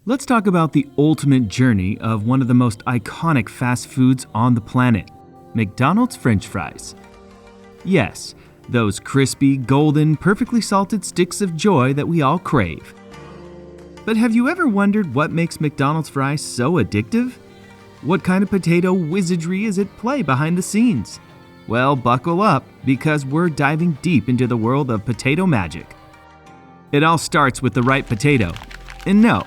Let's talk about the ultimate journey of one of the most iconic fast foods on the planet, McDonald's French fries. Yes, those crispy, golden, perfectly salted sticks of joy that we all crave. But have you ever wondered what makes McDonald's fries so addictive? What kind of potato wizardry is at play behind the scenes? Well, buckle up, because we're diving deep into the world of potato magic. It all starts with the right potato. And no,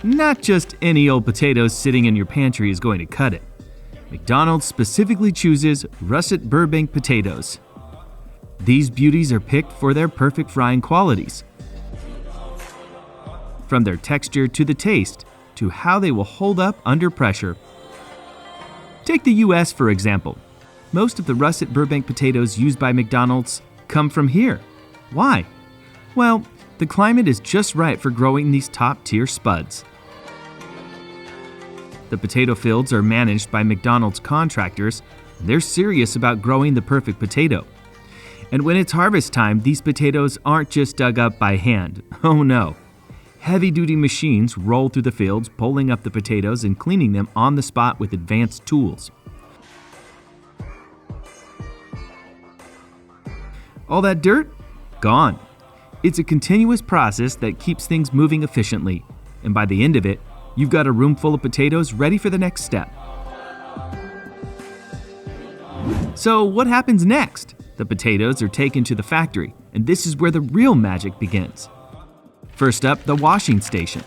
not just any old potatoes sitting in your pantry is going to cut it. McDonald's specifically chooses russet Burbank potatoes. These beauties are picked for their perfect frying qualities. From their texture to the taste, to how they will hold up under pressure. Take the US for example. Most of the russet Burbank potatoes used by McDonald's come from here. Why? Well, the climate is just right for growing these top-tier spuds. The potato fields are managed by McDonald's contractors. They're serious about growing the perfect potato. And when it's harvest time, these potatoes aren't just dug up by hand. Oh no. Heavy-duty machines roll through the fields, pulling up the potatoes and cleaning them on the spot with advanced tools. All that dirt? Gone. It's a continuous process that keeps things moving efficiently, and by the end of it, you've got a room full of potatoes ready for the next step. So what happens next? The potatoes are taken to the factory, and this is where the real magic begins. First up, the washing station.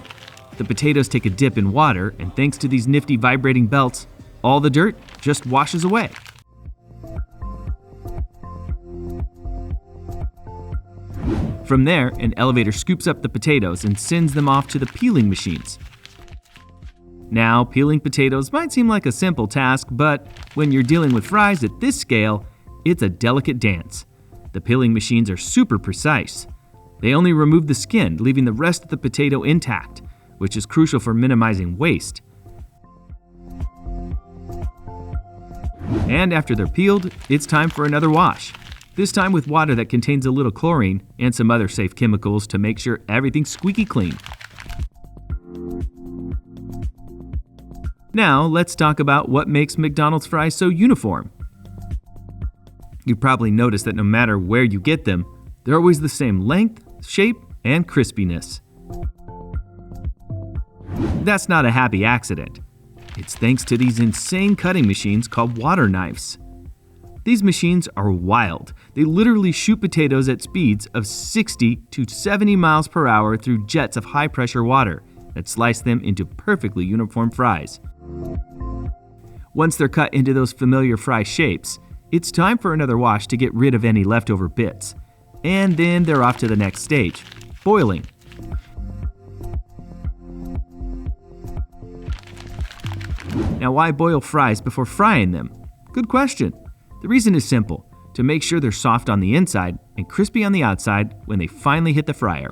The potatoes take a dip in water, and thanks to these nifty vibrating belts, all the dirt just washes away. From there, an elevator scoops up the potatoes and sends them off to the peeling machines. Now, peeling potatoes might seem like a simple task, but when you're dealing with fries at this scale, it's a delicate dance. The peeling machines are super precise. They only remove the skin, leaving the rest of the potato intact, which is crucial for minimizing waste. And after they're peeled, it's time for another wash. This time with water that contains a little chlorine and some other safe chemicals to make sure everything's squeaky clean. Now, let's talk about what makes McDonald's fries so uniform. You've probably noticed that no matter where you get them, they're always the same length, shape, and crispiness. That's not a happy accident. It's thanks to these insane cutting machines called water knives. These machines are wild. They literally shoot potatoes at speeds of 60 to 70 miles per hour through jets of high-pressure water that slice them into perfectly uniform fries. Once they're cut into those familiar fry shapes, it's time for another wash to get rid of any leftover bits. And then they're off to the next stage, boiling. Now, why boil fries before frying them? Good question. The reason is simple, to make sure they're soft on the inside and crispy on the outside when they finally hit the fryer.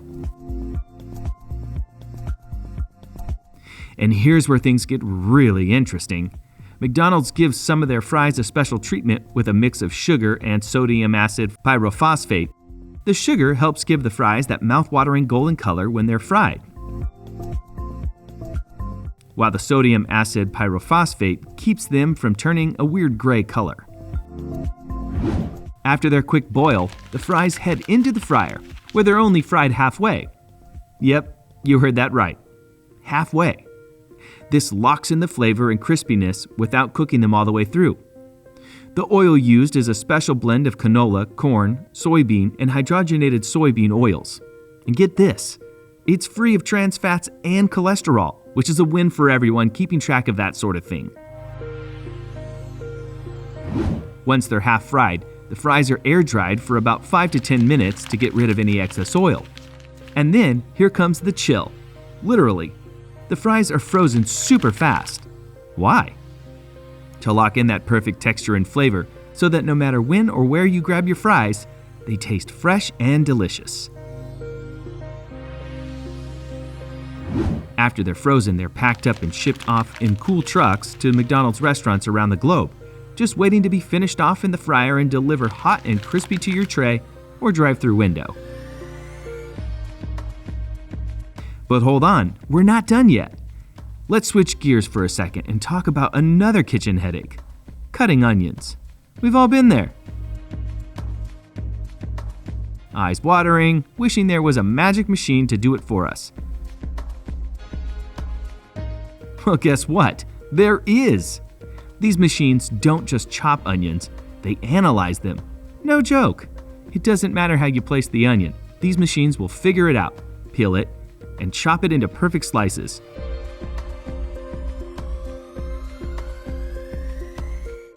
And here's where things get really interesting. McDonald's gives some of their fries a special treatment with a mix of sugar and sodium acid pyrophosphate. The sugar helps give the fries that mouth-watering golden color when they're fried, while the sodium acid pyrophosphate keeps them from turning a weird gray color. After their quick boil, the fries head into the fryer, where they're only fried halfway. Yep, you heard that right. Halfway. This locks in the flavor and crispiness without cooking them all the way through. The oil used is a special blend of canola, corn, soybean, and hydrogenated soybean oils. And get this, it's free of trans fats and cholesterol, which is a win for everyone keeping track of that sort of thing. Once they're half fried, the fries are air dried for about 5 to 10 minutes to get rid of any excess oil. And then here comes the chill. Literally. The fries are frozen super fast. Why? To lock in that perfect texture and flavor so that no matter when or where you grab your fries, they taste fresh and delicious. After they're frozen, they're packed up and shipped off in cool trucks to McDonald's restaurants around the globe, just waiting to be finished off in the fryer and delivered hot and crispy to your tray or drive-through window. But hold on, we're not done yet. Let's switch gears for a second and talk about another kitchen headache: cutting onions. We've all been there. Eyes watering, wishing there was a magic machine to do it for us. Well, guess what? There is! These machines don't just chop onions, they analyze them. No joke. It doesn't matter how you place the onion, these machines will figure it out, peel it, and chop it into perfect slices.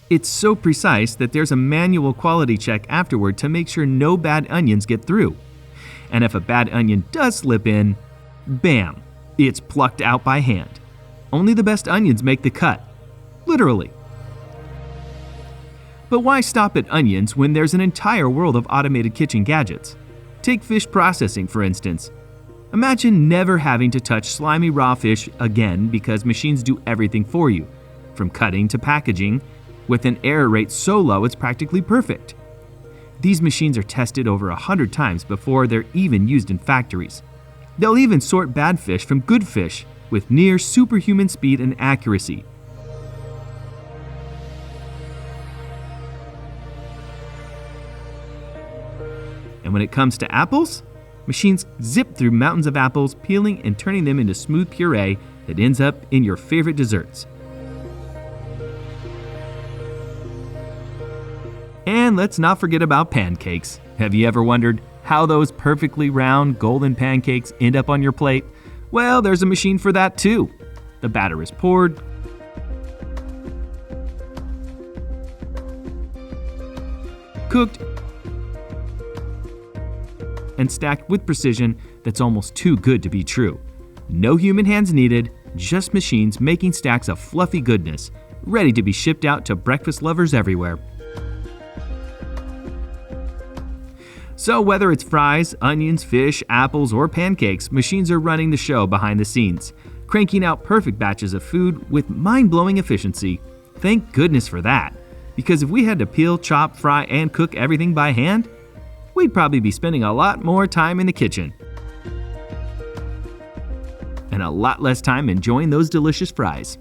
It's so precise that there's a manual quality check afterward to make sure no bad onions get through. And if a bad onion does slip in, bam, it's plucked out by hand. Only the best onions make the cut. Literally. But why stop at onions when there's an entire world of automated kitchen gadgets? Take fish processing, for instance. Imagine never having to touch slimy raw fish again because machines do everything for you, from cutting to packaging, with an error rate so low it's practically perfect. These machines are tested over 100 times before they're even used in factories. They'll even sort bad fish from good fish with near superhuman speed and accuracy. And when it comes to apples, machines zip through mountains of apples, peeling and turning them into smooth puree that ends up in your favorite desserts. And let's not forget about pancakes. Have you ever wondered how those perfectly round golden pancakes end up on your plate? Well, there's a machine for that too. The batter is poured, cooked, and stacked with precision that's almost too good to be true. No human hands needed, just machines making stacks of fluffy goodness, ready to be shipped out to breakfast lovers everywhere. So whether it's fries, onions, fish, apples, or pancakes, machines are running the show behind the scenes, cranking out perfect batches of food with mind-blowing efficiency. Thank goodness for that, because if we had to peel, chop, fry, and cook everything by hand, we'd probably be spending a lot more time in the kitchen. And a lot less time enjoying those delicious fries.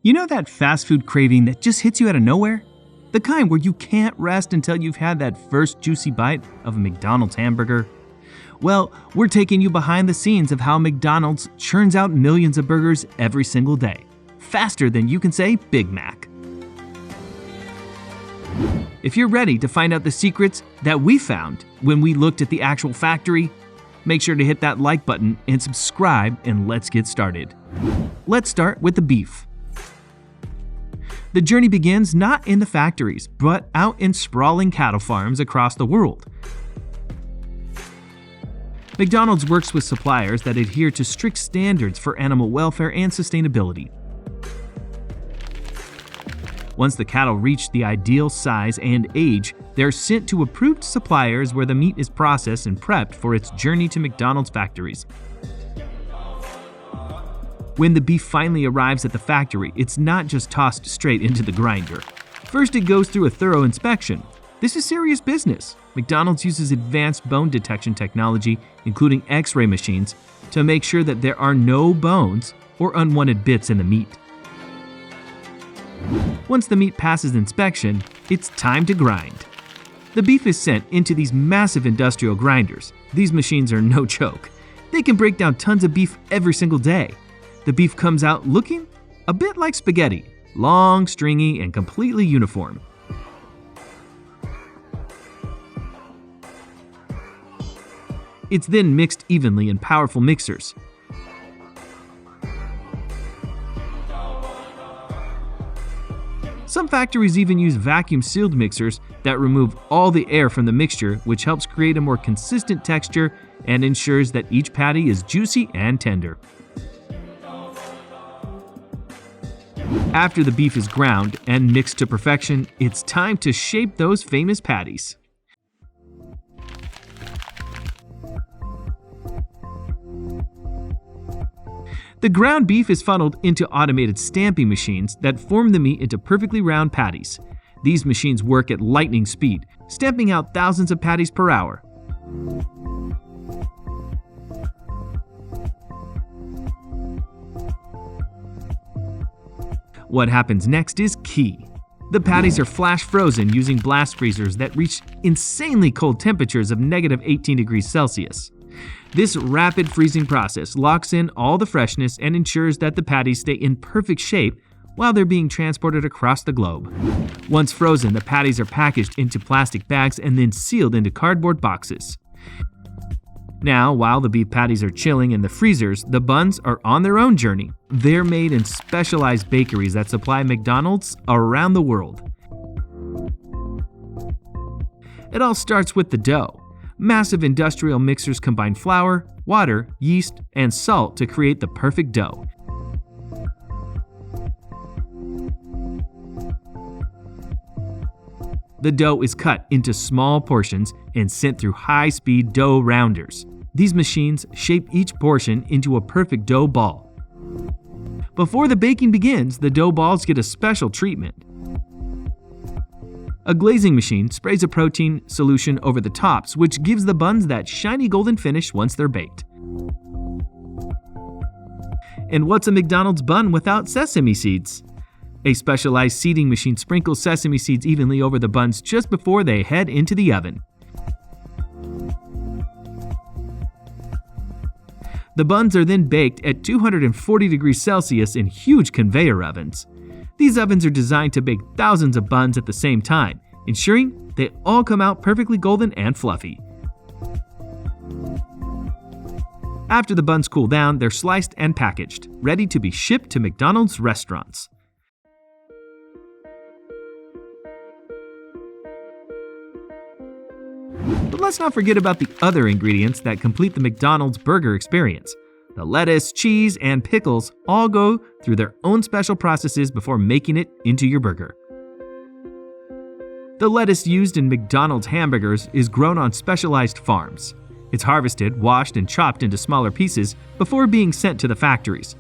You know that fast food craving that just hits you out of nowhere? The kind where you can't rest until you've had that first juicy bite of a McDonald's hamburger? Well, we're taking you behind the scenes of how McDonald's churns out millions of burgers every single day, faster than you can say Big Mac. If you're ready to find out the secrets that we found when we looked at the actual factory, make sure to hit that like button and subscribe, and let's get started. Let's start with the beef. The journey begins not in the factories, but out in sprawling cattle farms across the world. McDonald's works with suppliers that adhere to strict standards for animal welfare and sustainability. Once the cattle reach the ideal size and age, they're sent to approved suppliers where the meat is processed and prepped for its journey to McDonald's factories. When the beef finally arrives at the factory, it's not just tossed straight into the grinder. First, it goes through a thorough inspection. This is serious business. McDonald's uses advanced bone detection technology, including X-ray machines, to make sure that there are no bones or unwanted bits in the meat. Once the meat passes inspection, it's time to grind. The beef is sent into these massive industrial grinders. These machines are no joke. They can break down tons of beef every single day. The beef comes out looking a bit like spaghetti, long, stringy, and completely uniform. It's then mixed evenly in powerful mixers. Some factories even use vacuum-sealed mixers that remove all the air from the mixture, which helps create a more consistent texture and ensures that each patty is juicy and tender. After the beef is ground and mixed to perfection, it's time to shape those famous patties. The ground beef is funneled into automated stamping machines that form the meat into perfectly round patties. These machines work at lightning speed, stamping out thousands of patties per hour. What happens next is key. The patties are flash frozen using blast freezers that reach insanely cold temperatures of -18 degrees Celsius. This rapid freezing process locks in all the freshness and ensures that the patties stay in perfect shape while they're being transported across the globe. Once frozen, the patties are packaged into plastic bags and then sealed into cardboard boxes. Now, while the beef patties are chilling in the freezers, the buns are on their own journey. They're made in specialized bakeries that supply McDonald's around the world. It all starts with the dough. Massive industrial mixers combine flour, water, yeast, and salt to create the perfect dough. The dough is cut into small portions and sent through high-speed dough rounders. These machines shape each portion into a perfect dough ball. Before the baking begins, the dough balls get a special treatment. A glazing machine sprays a protein solution over the tops, which gives the buns that shiny golden finish once they're baked. And what's a McDonald's bun without sesame seeds? A specialized seeding machine sprinkles sesame seeds evenly over the buns just before they head into the oven. The buns are then baked at 240 degrees Celsius in huge conveyor ovens. These ovens are designed to bake thousands of buns at the same time, ensuring they all come out perfectly golden and fluffy. After the buns cool down, they're sliced and packaged, ready to be shipped to McDonald's restaurants. But let's not forget about the other ingredients that complete the McDonald's burger experience. The lettuce, cheese, and pickles all go through their own special processes before making it into your burger. The lettuce used in McDonald's hamburgers is grown on specialized farms. It's harvested, washed, and chopped into smaller pieces before being sent to the factories.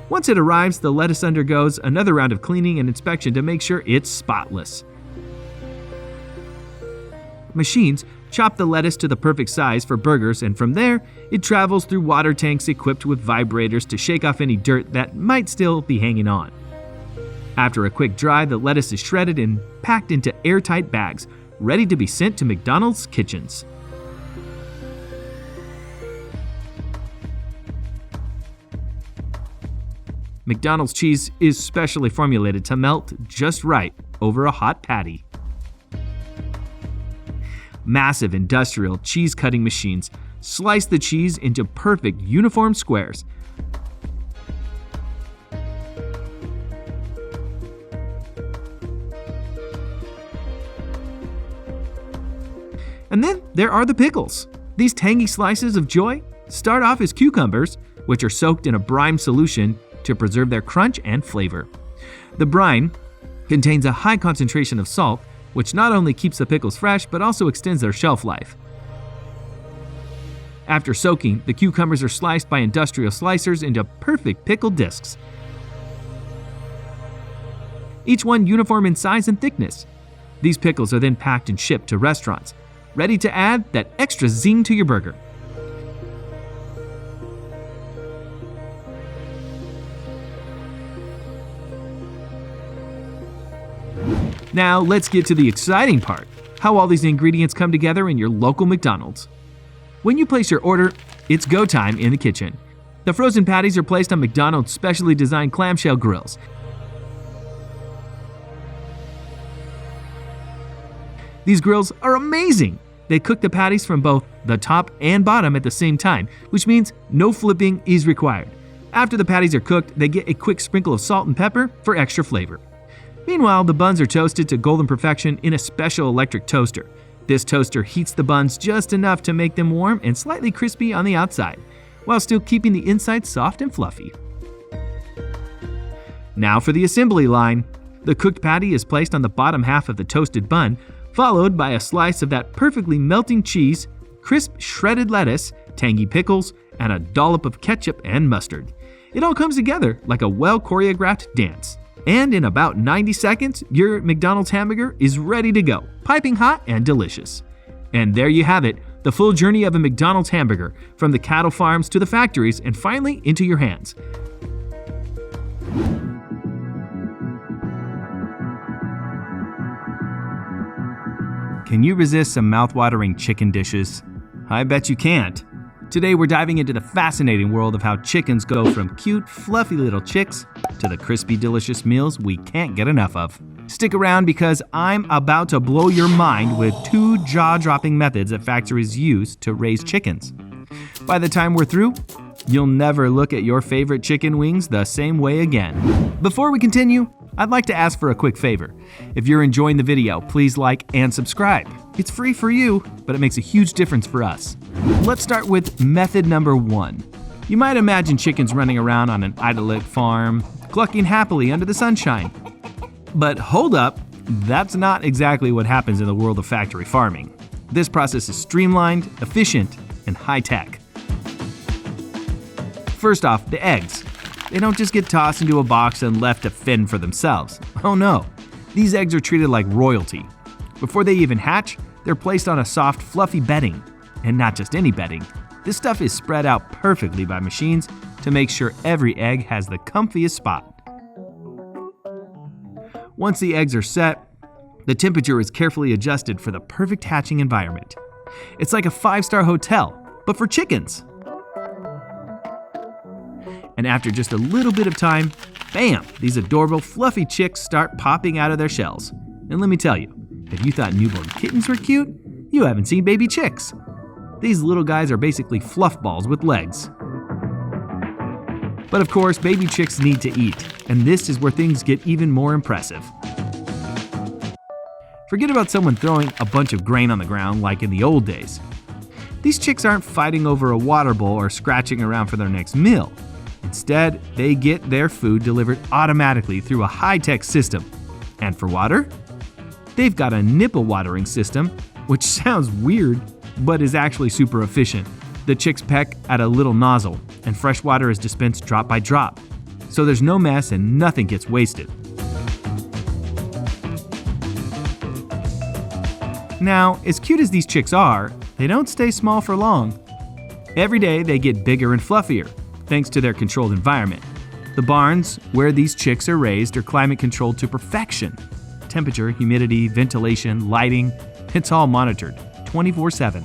Once it arrives, the lettuce undergoes another round of cleaning and inspection to make sure it's spotless. Machines chop the lettuce to the perfect size for burgers, and from there, it travels through water tanks equipped with vibrators to shake off any dirt that might still be hanging on. After a quick dry, the lettuce is shredded and packed into airtight bags, ready to be sent to McDonald's kitchens. McDonald's cheese is specially formulated to melt just right over a hot patty. Massive industrial cheese cutting machines slice the cheese into perfect uniform squares. And then there are the pickles. These tangy slices of joy start off as cucumbers, which are soaked in a brine solution to preserve their crunch and flavor. The brine contains a high concentration of salt, which not only keeps the pickles fresh, but also extends their shelf life. After soaking, the cucumbers are sliced by industrial slicers into perfect pickle discs, each one uniform in size and thickness. These pickles are then packed and shipped to restaurants, ready to add that extra zing to your burger. Now let's get to the exciting part, how all these ingredients come together in your local McDonald's. When you place your order, it's go time in the kitchen. The frozen patties are placed on McDonald's specially designed clamshell grills. These grills are amazing! They cook the patties from both the top and bottom at the same time, which means no flipping is required. After the patties are cooked, they get a quick sprinkle of salt and pepper for extra flavor. Meanwhile, the buns are toasted to golden perfection in a special electric toaster. This toaster heats the buns just enough to make them warm and slightly crispy on the outside, while still keeping the inside soft and fluffy. Now for the assembly line. The cooked patty is placed on the bottom half of the toasted bun, followed by a slice of that perfectly melting cheese, crisp shredded lettuce, tangy pickles, and a dollop of ketchup and mustard. It all comes together like a well-choreographed dance. And in about 90 seconds, your McDonald's hamburger is ready to go, piping hot and delicious. And there you have it, the full journey of a McDonald's hamburger, from the cattle farms to the factories and finally into your hands. Can you resist some mouth-watering chicken dishes? I bet you can't. Today we're diving into the fascinating world of how chickens go from cute, fluffy little chicks to the crispy, delicious meals we can't get enough of. Stick around because I'm about to blow your mind with 2 jaw-dropping methods that factories use to raise chickens. By the time we're through, you'll never look at your favorite chicken wings the same way again. Before we continue, I'd like to ask for a quick favor. If you're enjoying the video, please like and subscribe. It's free for you, but it makes a huge difference for us. Let's start with method number 1. You might imagine chickens running around on an idyllic farm, clucking happily under the sunshine. But hold up, that's not exactly what happens in the world of factory farming. This process is streamlined, efficient, and high-tech. First off, the eggs. They don't just get tossed into a box and left to fend for themselves. Oh no, these eggs are treated like royalty. Before they even hatch, they're placed on a soft, fluffy bedding. And not just any bedding. This stuff is spread out perfectly by machines to make sure every egg has the comfiest spot. Once the eggs are set, the temperature is carefully adjusted for the perfect hatching environment. It's like a 5-star hotel, but for chickens. And after just a little bit of time, bam, these adorable fluffy chicks start popping out of their shells. And let me tell you, if you thought newborn kittens were cute, you haven't seen baby chicks. These little guys are basically fluff balls with legs. But of course, baby chicks need to eat, and this is where things get even more impressive. Forget about someone throwing a bunch of grain on the ground like in the old days. These chicks aren't fighting over a water bowl or scratching around for their next meal. Instead, they get their food delivered automatically through a high-tech system. And for water? They've got a nipple watering system, which sounds weird, but is actually super efficient. The chicks peck at a little nozzle, and fresh water is dispensed drop by drop. So there's no mess and nothing gets wasted. Now, as cute as these chicks are, they don't stay small for long. Every day they get bigger and fluffier, thanks to their controlled environment. The barns where these chicks are raised are climate controlled to perfection. Temperature, humidity, ventilation, lighting, it's all monitored 24/7.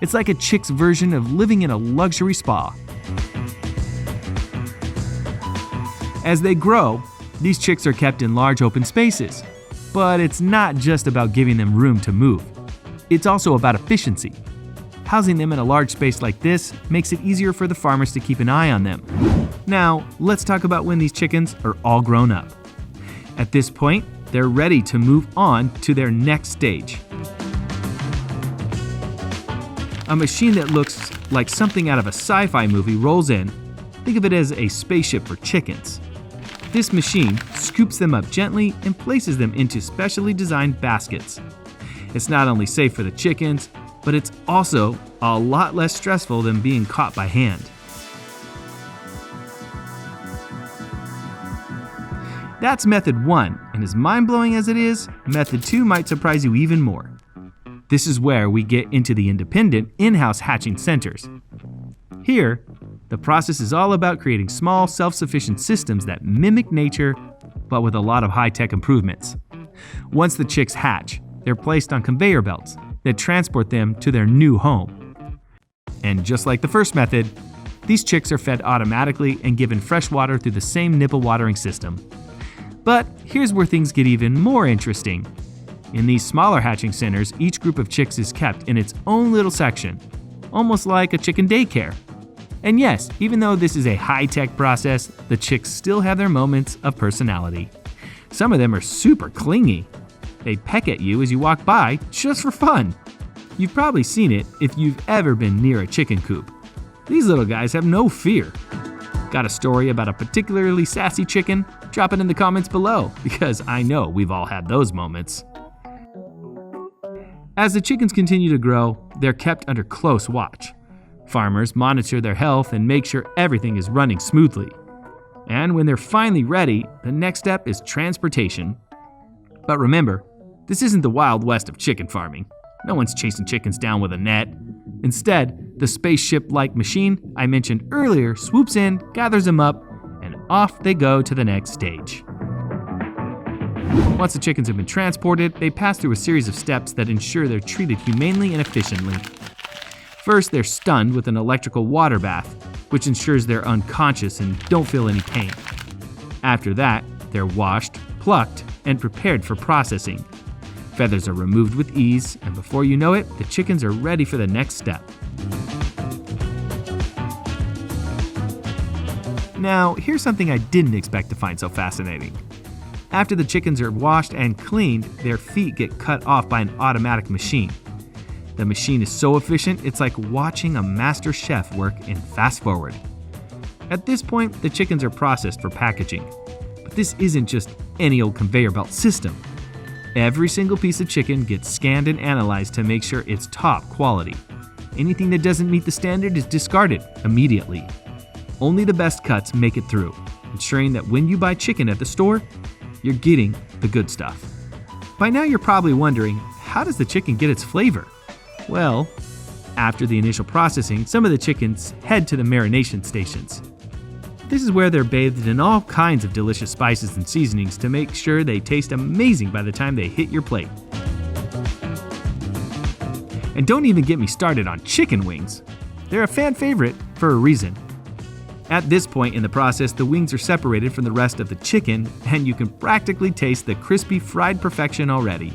It's like a chick's version of living in a luxury spa. As they grow, these chicks are kept in large open spaces. But it's not just about giving them room to move. It's also about efficiency. Housing them in a large space like this makes it easier for the farmers to keep an eye on them. Now, let's talk about when these chickens are all grown up. At this point, they're ready to move on to their next stage. A machine that looks like something out of a sci-fi movie rolls in. Think of it as a spaceship for chickens. This machine scoops them up gently and places them into specially designed baskets. It's not only safe for the chickens, but it's also a lot less stressful than being caught by hand. That's method 1, and as mind-blowing as it is, method 2 might surprise you even more. This is where we get into the independent, in-house hatching centers. Here, the process is all about creating small, self-sufficient systems that mimic nature, but with a lot of high-tech improvements. Once the chicks hatch, they're placed on conveyor belts that transport them to their new home. And just like the first method, these chicks are fed automatically and given fresh water through the same nipple watering system. But here's where things get even more interesting. In these smaller hatching centers, each group of chicks is kept in its own little section, almost like a chicken daycare. And yes, even though this is a high-tech process, the chicks still have their moments of personality. Some of them are super clingy. They peck at you as you walk by just for fun. You've probably seen it if you've ever been near a chicken coop. These little guys have no fear. Got a story about a particularly sassy chicken? Drop it in the comments below, because I know we've all had those moments. As the chickens continue to grow, they're kept under close watch. Farmers monitor their health and make sure everything is running smoothly. And when they're finally ready, the next step is transportation. But remember, this isn't the Wild West of chicken farming. No one's chasing chickens down with a net. Instead, the spaceship-like machine I mentioned earlier swoops in, gathers them up, and off they go to the next stage. Once the chickens have been transported, they pass through a series of steps that ensure they're treated humanely and efficiently. First, they're stunned with an electrical water bath, which ensures they're unconscious and don't feel any pain. After that, they're washed, plucked, and prepared for processing. Feathers are removed with ease, and before you know it, the chickens are ready for the next step. Now, here's something I didn't expect to find so fascinating. After the chickens are washed and cleaned, their feet get cut off by an automatic machine. The machine is so efficient, it's like watching a master chef work in fast forward. At this point, the chickens are processed for packaging. But this isn't just any old conveyor belt system. Every single piece of chicken gets scanned and analyzed to make sure it's top quality. Anything that doesn't meet the standard is discarded immediately. Only the best cuts make it through, ensuring that when you buy chicken at the store, you're getting the good stuff. By now you're probably wondering, how does the chicken get its flavor? Well, after the initial processing, some of the chickens head to the marination stations. This is where they're bathed in all kinds of delicious spices and seasonings to make sure they taste amazing by the time they hit your plate. And don't even get me started on chicken wings. They're a fan favorite for a reason. At this point in the process, the wings are separated from the rest of the chicken, and you can practically taste the crispy fried perfection already.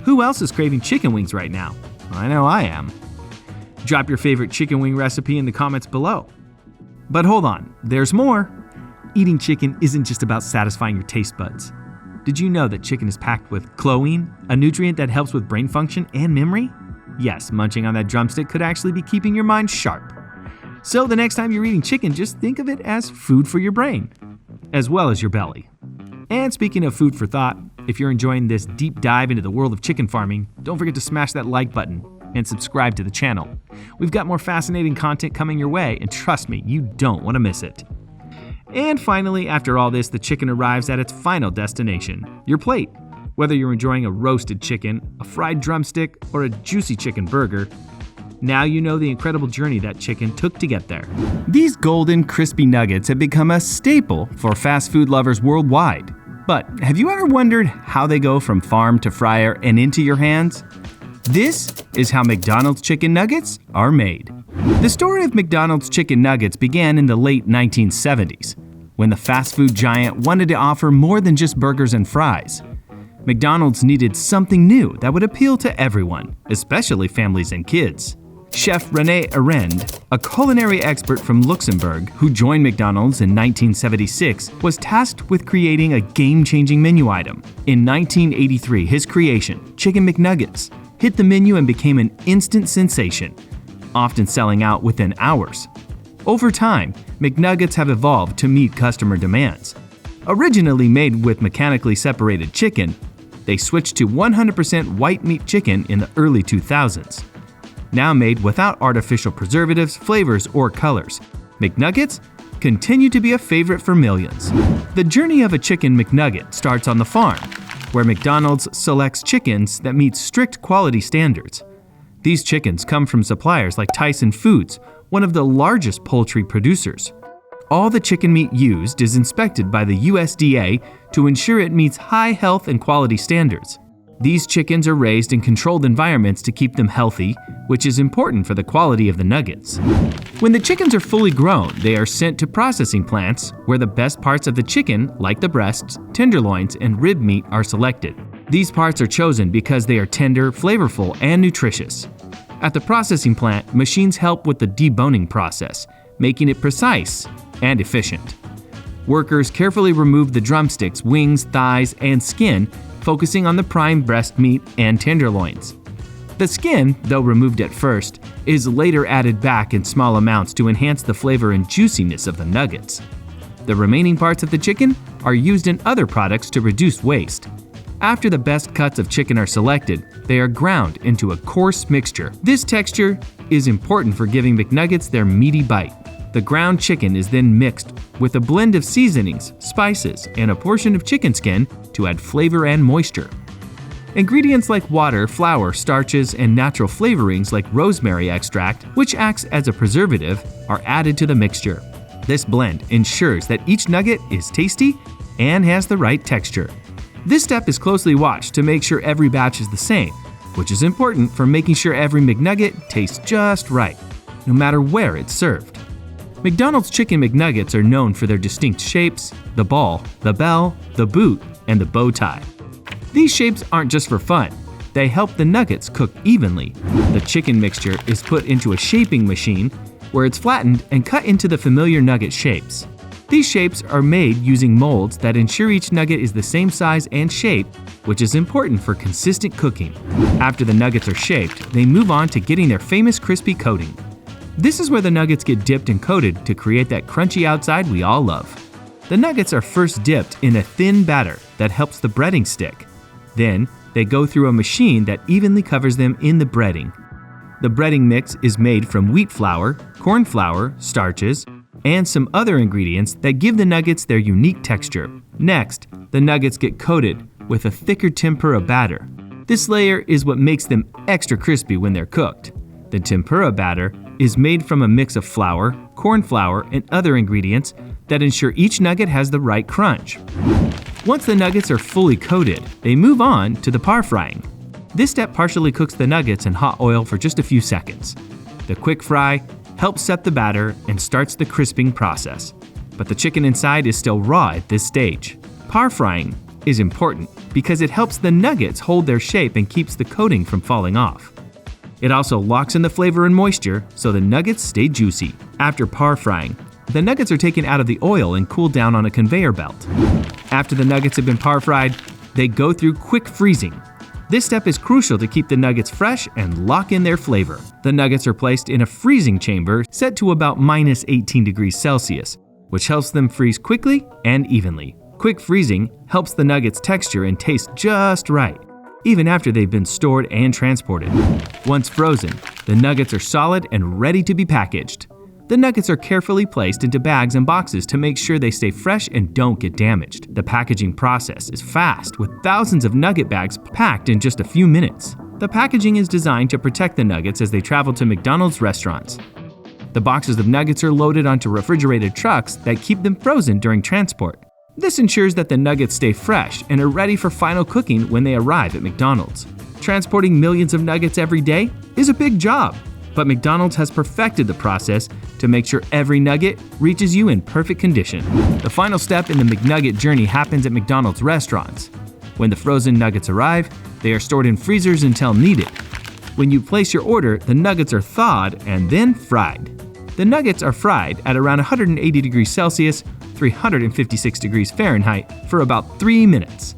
Who else is craving chicken wings right now? I know I am. Drop your favorite chicken wing recipe in the comments below. But hold on, there's more. Eating chicken isn't just about satisfying your taste buds. Did you know that chicken is packed with cloine, a nutrient that helps with brain function and memory? Yes, munching on that drumstick could actually be keeping your mind sharp. So the next time you're eating chicken, just think of it as food for your brain, as well as your belly. And speaking of food for thought, if you're enjoying this deep dive into the world of chicken farming, don't forget to smash that like button and subscribe to the channel. We've got more fascinating content coming your way, and trust me, you don't want to miss it. And finally, after all this, the chicken arrives at its final destination, your plate. Whether you're enjoying a roasted chicken, a fried drumstick, or a juicy chicken burger, now you know the incredible journey that chicken took to get there. These golden, crispy nuggets have become a staple for fast food lovers worldwide. But have you ever wondered how they go from farm to fryer and into your hands? This is how McDonald's chicken nuggets are made. The story of McDonald's chicken nuggets began in the late 1970s, when the fast food giant wanted to offer more than just burgers and fries. McDonald's needed something new that would appeal to everyone, especially families and kids. Chef René Arend, a culinary expert from Luxembourg who joined McDonald's in 1976, was tasked with creating a game-changing menu item. In 1983, his creation, Chicken McNuggets, hit the menu and became an instant sensation, often selling out within hours. Over time, McNuggets have evolved to meet customer demands. Originally made with mechanically separated chicken, they switched to 100% white meat chicken in the early 2000s. Now made without artificial preservatives, flavors, or colors, McNuggets continue to be a favorite for millions. The journey of a chicken McNugget starts on the farm, where McDonald's selects chickens that meet strict quality standards. These chickens come from suppliers like Tyson Foods, one of the largest poultry producers. All the chicken meat used is inspected by the USDA to ensure it meets high health and quality standards. These chickens are raised in controlled environments to keep them healthy, which is important for the quality of the nuggets. When the chickens are fully grown, they are sent to processing plants where the best parts of the chicken, like the breasts, tenderloins, and rib meat, are selected. These parts are chosen because they are tender, flavorful, and nutritious. At the processing plant, machines help with the deboning process, making it precise and efficient. Workers carefully remove the drumsticks, wings, thighs, and skin, focusing on the prime breast meat and tenderloins. The skin, though removed at first, is later added back in small amounts to enhance the flavor and juiciness of the nuggets. The remaining parts of the chicken are used in other products to reduce waste. After the best cuts of chicken are selected, they are ground into a coarse mixture. This texture is important for giving McNuggets their meaty bite. The ground chicken is then mixed with a blend of seasonings, spices, and a portion of chicken skin to add flavor and moisture. Ingredients like water, flour, starches, and natural flavorings like rosemary extract, which acts as a preservative, are added to the mixture. This blend ensures that each nugget is tasty and has the right texture. This step is closely watched to make sure every batch is the same, which is important for making sure every McNugget tastes just right, no matter where it's served. McDonald's Chicken McNuggets are known for their distinct shapes: the ball, the bell, the boot, and the bow tie. These shapes aren't just for fun. They help the nuggets cook evenly. The chicken mixture is put into a shaping machine where it's flattened and cut into the familiar nugget shapes. These shapes are made using molds that ensure each nugget is the same size and shape, which is important for consistent cooking. After the nuggets are shaped, they move on to getting their famous crispy coating. This is where the nuggets get dipped and coated to create that crunchy outside we all love. The nuggets are first dipped in a thin batter that helps the breading stick. Then, they go through a machine that evenly covers them in the breading. The breading mix is made from wheat flour, corn flour, starches, and some other ingredients that give the nuggets their unique texture. Next, the nuggets get coated with a thicker tempura batter. This layer is what makes them extra crispy when they're cooked. The tempura batter is made from a mix of flour, corn flour, and other ingredients that ensure each nugget has the right crunch. Once the nuggets are fully coated, they move on to the par frying. This step partially cooks the nuggets in hot oil for just a few seconds. The quick fry helps set the batter and starts the crisping process, but the chicken inside is still raw at this stage. Par frying is important because it helps the nuggets hold their shape and keeps the coating from falling off. It also locks in the flavor and moisture so the nuggets stay juicy. After par frying, the nuggets are taken out of the oil and cooled down on a conveyor belt. After the nuggets have been par fried, they go through quick freezing. This step is crucial to keep the nuggets fresh and lock in their flavor. The nuggets are placed in a freezing chamber set to about minus 18 degrees Celsius, which helps them freeze quickly and evenly. Quick freezing helps the nuggets texture and taste just right, even after they've been stored and transported. Once frozen, the nuggets are solid and ready to be packaged. The nuggets are carefully placed into bags and boxes to make sure they stay fresh and don't get damaged. The packaging process is fast, with thousands of nugget bags packed in just a few minutes. The packaging is designed to protect the nuggets as they travel to McDonald's restaurants. The boxes of nuggets are loaded onto refrigerated trucks that keep them frozen during transport. This ensures that the nuggets stay fresh and are ready for final cooking when they arrive at McDonald's. Transporting millions of nuggets every day is a big job, but McDonald's has perfected the process to make sure every nugget reaches you in perfect condition. The final step in the McNugget journey happens at McDonald's restaurants. When the frozen nuggets arrive, they are stored in freezers until needed. When you place your order, the nuggets are thawed and then fried. The nuggets are fried at around 180 degrees Celsius, 356 degrees Fahrenheit for about 3 minutes.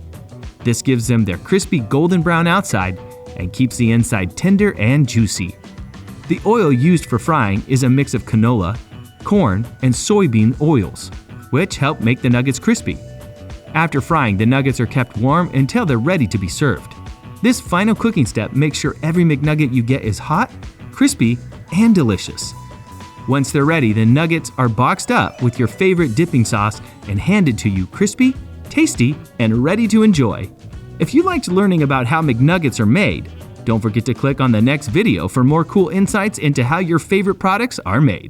This gives them their crispy golden brown outside and keeps the inside tender and juicy. The oil used for frying is a mix of canola, corn, and soybean oils, which help make the nuggets crispy. After frying, the nuggets are kept warm until they're ready to be served. This final cooking step makes sure every McNugget you get is hot, crispy, and delicious. Once they're ready, the nuggets are boxed up with your favorite dipping sauce and handed to you crispy, tasty, and ready to enjoy. If you liked learning about how McNuggets are made, don't forget to click on the next video for more cool insights into how your favorite products are made.